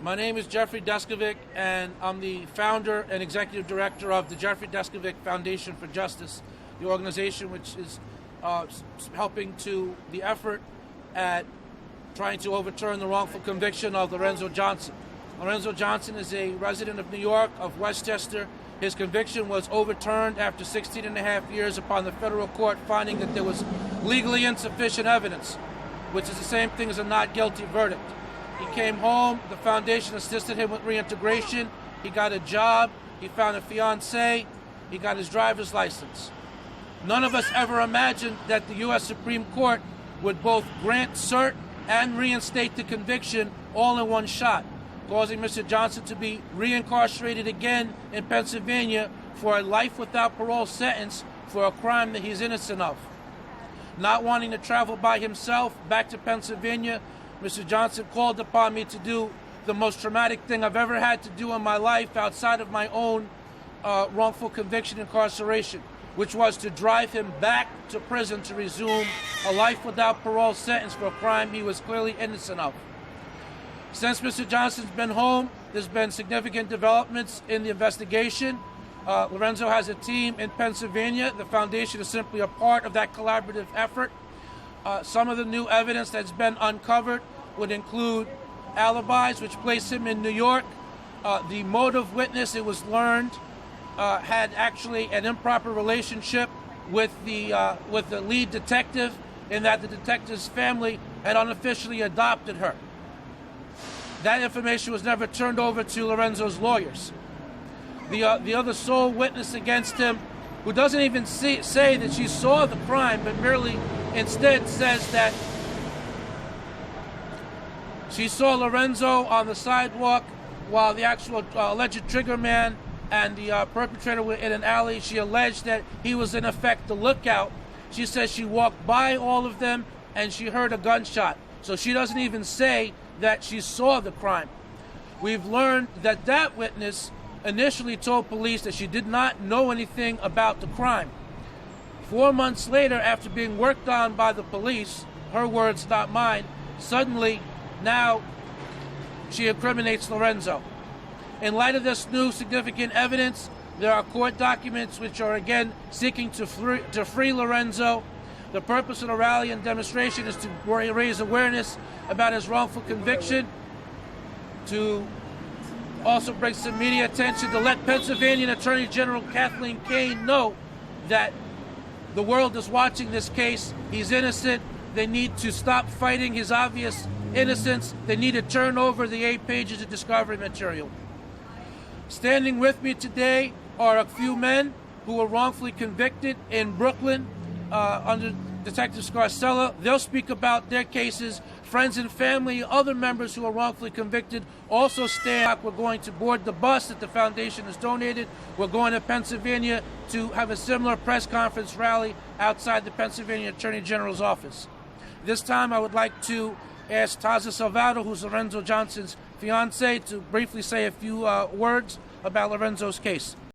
My name is Jeffrey Deskovic, and I'm the founder and executive director of the Jeffrey Deskovic Foundation for Justice, the organization which is helping to the effort at trying to overturn the wrongful conviction of Lorenzo Johnson. Lorenzo Johnson is a resident of New York, of Westchester. His conviction was overturned after 16 and a half years upon the federal court finding that there was legally insufficient evidence, which is the same thing as a not guilty verdict. He came home, the foundation assisted him with reintegration, he got a job, he found a fiancée, he got his driver's license. None of us ever imagined that the U.S. Supreme Court would both grant cert and reinstate the conviction all in one shot, causing Mr. Johnson to be reincarcerated again in Pennsylvania for a life without parole sentence for a crime that he's innocent of. Not wanting to travel by himself back to Pennsylvania, Mr. Johnson called upon me to do the most traumatic thing I've ever had to do in my life outside of my own wrongful conviction incarceration, which was to drive him back to prison to resume a life without parole sentence for a crime he was clearly innocent of. Since Mr. Johnson's been home, there's been significant developments in the investigation. Lorenzo has a team in Pennsylvania. The foundation is simply a part of that collaborative effort. Some of the new evidence that's been uncovered would include alibis, which place him in New York. The motive witness, it was learned, had actually an improper relationship with the lead detective, in that the detective's family had unofficially adopted her. That information was never turned over to Lorenzo's lawyers. The other sole witness against him, who doesn't even say that she saw the crime, but merely instead says that she saw Lorenzo on the sidewalk while the actual alleged trigger man and the perpetrator were in an alley. She alleged that he was in effect the lookout. She says she walked by all of them and she heard a gunshot. So she doesn't even say that she saw the crime. We've learned that that witness initially told police that she did not know anything about the crime. 4 months later, after being worked on by the police, her words, not mine, suddenly now she incriminates Lorenzo. In light of this new significant evidence, there are court documents which are again seeking to free Lorenzo. The purpose of the rally and demonstration is to raise awareness about his wrongful conviction, to also bring some media attention, to let Pennsylvania Attorney General Kathleen Kane know that the world is watching this case. He's innocent. They need to stop fighting his obvious innocence. They need to turn over the 8 pages of discovery material. Standing with me today are a few men who were wrongfully convicted in Brooklyn under Detective Scarcella. They'll speak about their cases. Friends and family, other members who are wrongfully convicted also stand. We're going to board the bus that the foundation has donated. We're going to Pennsylvania to have a similar press conference rally outside the Pennsylvania Attorney General's office. This time I would like to ask Taza Salvato, who's Lorenzo Johnson's fiancée, to briefly say a few words about Lorenzo's case.